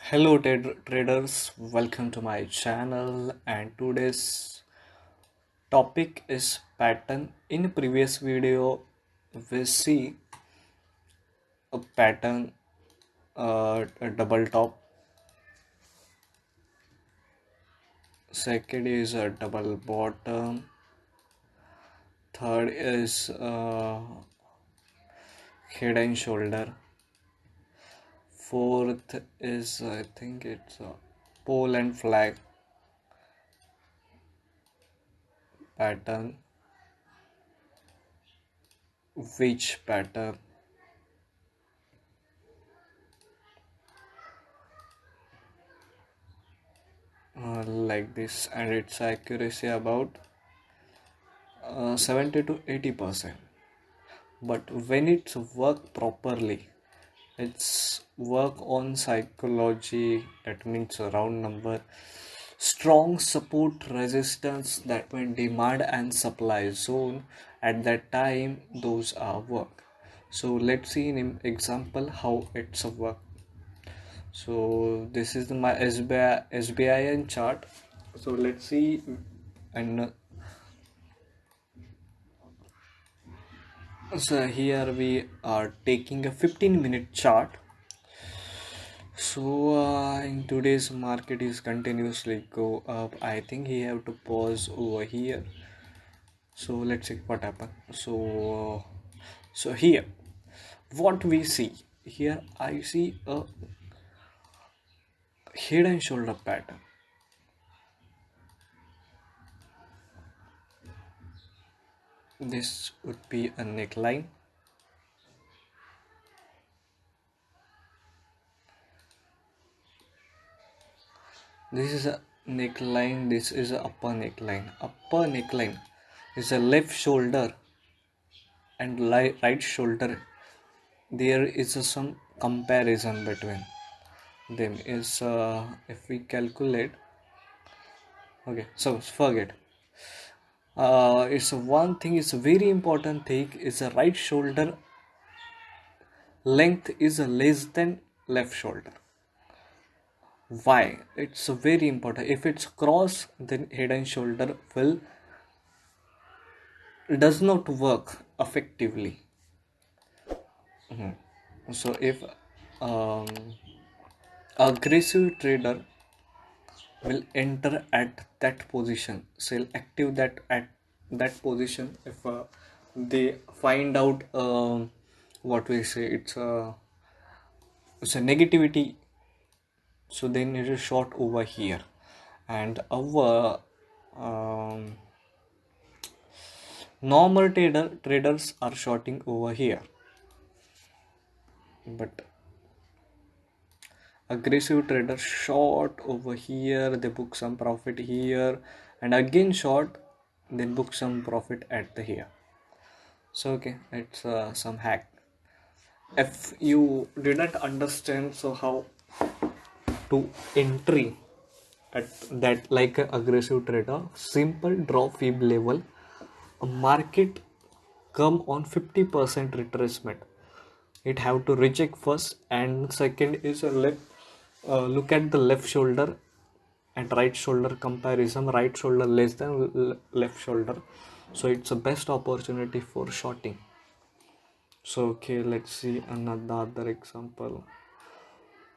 Hello traders, welcome to my channel, and today's topic is pattern. In previous video we see a pattern, a double top, second is a double bottom, third is head and shoulder, fourth is I think it's a pole and flag pattern, which pattern, like this, and its accuracy about 70 to 80%. But when it's work properly, it's work on psychology, that means a round number, strong support resistance, that means demand and supply zone. At that time, those are work. So let's see in example how it's a work. So this is my SBIN chart. So let's see, and so here we are taking a 15-minute chart. So in today's market is continuously go up. I think he have to pause over here. So let's see what happened. So here, what we see here, I see a head and shoulder pattern. This would be a neckline. This is a neckline. This is a upper neckline. Upper neckline is a left shoulder and right shoulder. There is some comparison between them. Is if we calculate, okay, so forget. It's one thing. It's a very important thing. Is a right shoulder length is less than left shoulder. Why? It's very important. If it's cross, then head and shoulder will does not work effectively. So if um, aggressive trader will enter at that position, sell active that at that position, if they find out what we say, it's a negativity, so then it is short over here, and our normal traders are shorting over here, but aggressive traders short over here, they book some profit here, and again short, then book some profit at the here. So okay, it's some hack. If you didn't understand, so how to entry at that, like a aggressive trader, simple draw fib level, a market come on 50% retracement, it have to reject first, and second is a left, look at the left shoulder and right shoulder comparison, right shoulder less than left shoulder, so it's the best opportunity for shorting. So okay, let's see another example.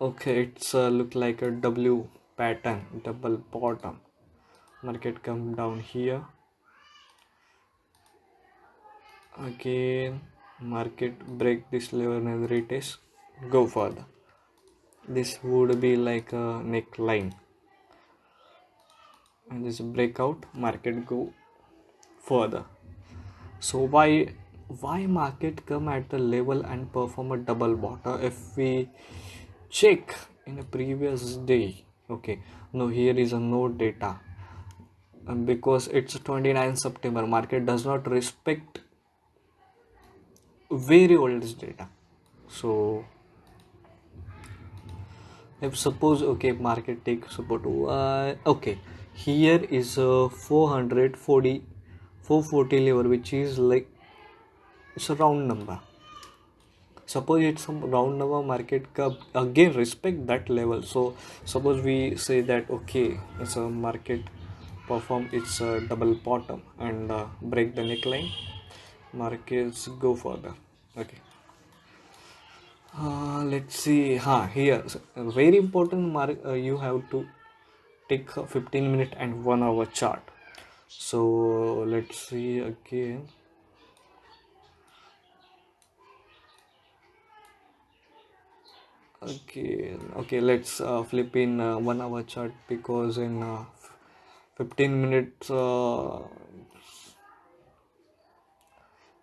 Okay, it's look like a W pattern, double bottom, market come down here, again market break this level and retest, go further. This would be like a neckline, and this breakout, market go further. So why market come at the level and perform a double bottom? If we check in a previous day, okay, no, here is a no data, and because it's 29 September, market does not respect very old data. So if suppose, okay, market take support, okay, here is a 440 level, which is like, it's a round number. Suppose it's some round number market cup, again respect that level. So suppose we say that okay, it's a market perform its double bottom and break the neckline, markets go further. Okay, let's see. Here so, very important you have to take a 15-minute and 1 hour chart. So let's see again. Okay, let's flip in 1 hour chart, because in 15 minutes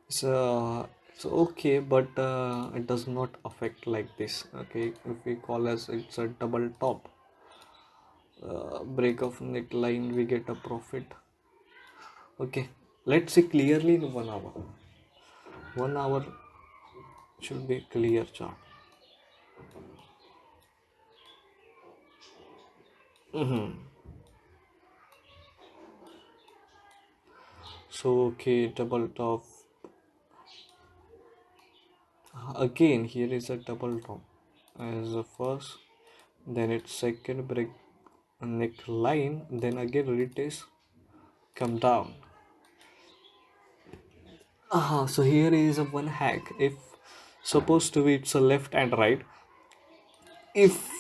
it's okay, but it does not affect like this. Okay, if we call as it's a double top, break of neckline, we get a profit. Okay, let's see clearly in 1 hour. 1 hour should be clear chart. So okay, double top. Again, here is a double top as the first, then its second break neckline, then again retest, come down. So here is a one hack. If supposed to be it's a left and right, if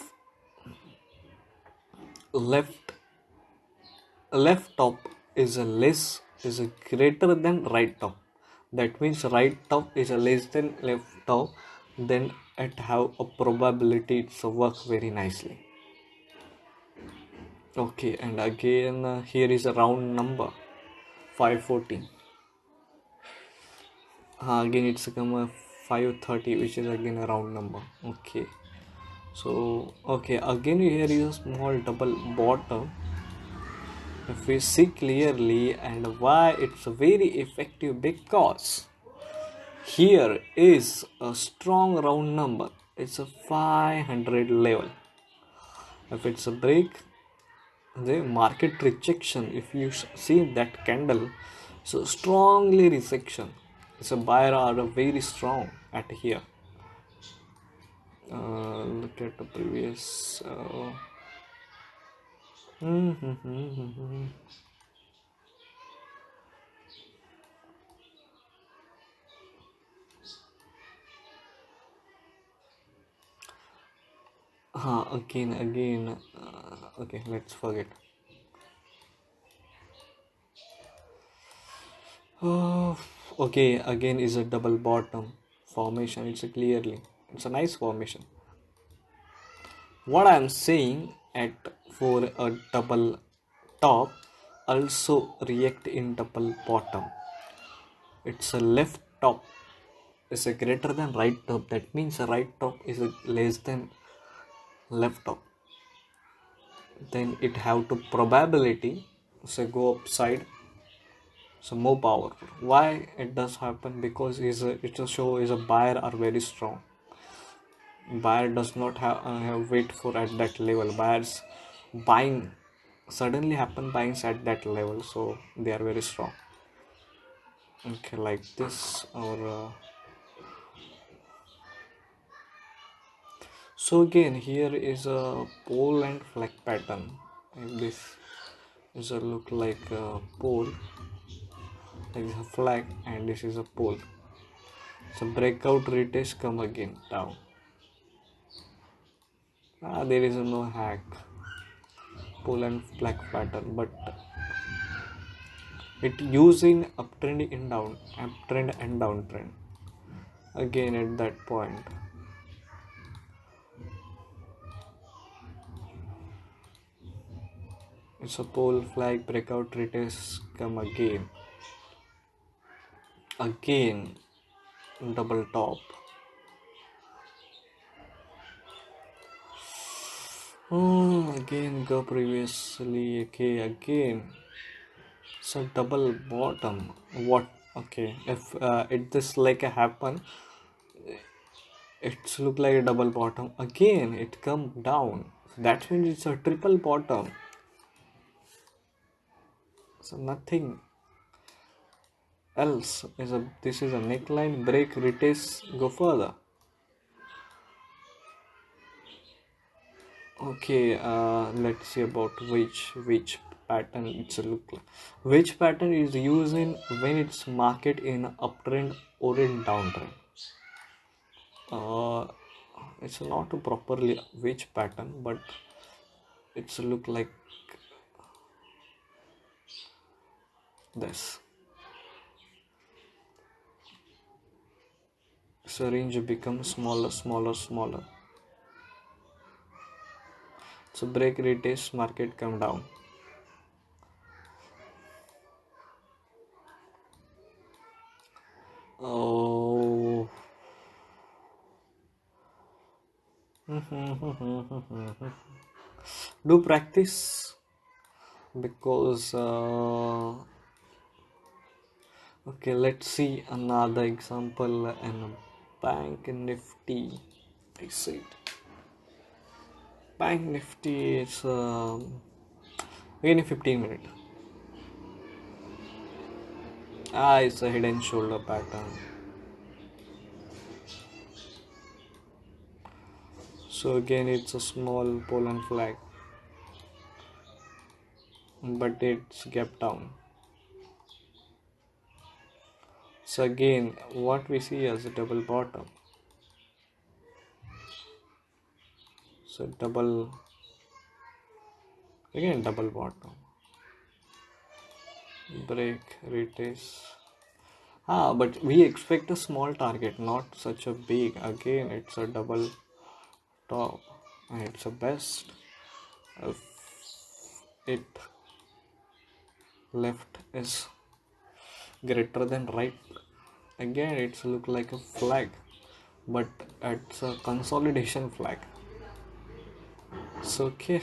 left left top is a less is a greater than right top, that means right top is a less than left top, then it have a probability it's a work very nicely. Okay, and again here is a round number 514. Again it's come a 530, which is again a round number. Okay, so okay, again here is a small double bottom. If we see clearly, and why it's very effective, because here is a strong round number, it's a 500 level. If it's a break, the market rejection, if you see that candle, so strongly rejection, it's a buyer are very strong at here. Look at the previous again okay, let's forget. Oh, okay, again is a double bottom formation. It's a clearly, it's a nice formation. What I'm saying, at for a double top also react in double bottom. It's a left top is a greater than right top. That means a right top is a less than left top. Then it have to probability so go upside, so more powerful. Why it does happen? Because is a it's a show is a buyer are very strong. Buyer does not have wait for at that level. Buyers buying suddenly happen buying at that level, so they are very strong. Okay, like this, or so again here is a pole and flag pattern. And this is a look like a pole, like a flag, and this is a pole. So breakout retest, come again down. There is no hack, pole and flag pattern, but it using uptrend in down, uptrend and downtrend. Again at that point, it's a pole flag breakout retest, come again double top. Again go previously. Okay, again so double bottom. What? Okay, if it this like a happen, it's look like a double bottom. Again it come down, that means it's a triple bottom. So nothing else is a, this is a neckline break retest, go further. Okay, let's see about which pattern it's a look like. Which pattern is used in when it's market in uptrend or in downtrend? Uh, it's not a properly which pattern, but it's a look like this. So range becomes smaller, smaller, smaller. So break retest, market come down. Oh. Do practice because okay, let's see another example in bank nifty. I see it. Bank nifty is again in 15 minutes. It's a head and shoulder pattern. So again it's a small Poland flag, but it's gap down. So again what we see as a double bottom. So double, again double bottom, break retest. But we expect a small target, not such a big. Again, it's a double top, and it's a best. If it left is greater than right, again it's look like a flag, but it's a consolidation flag. So okay,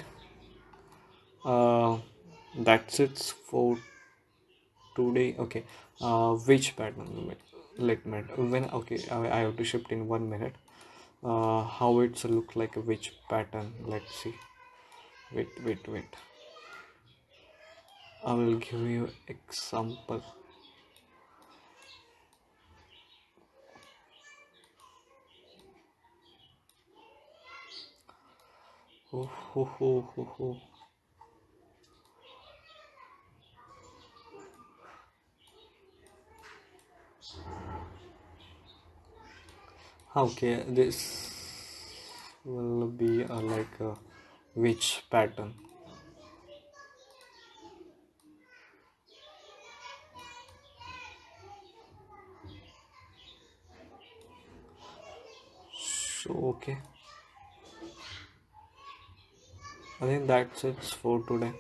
uh, that's it for today. Okay, which pattern? Let me when okay, I have to shift in 1 minute. How it's look like a which pattern? Let's see. Wait. I will give you example. Oh, ho, ho, ho, ho. Okay, this will be like a which pattern. So okay, I think that's it for today.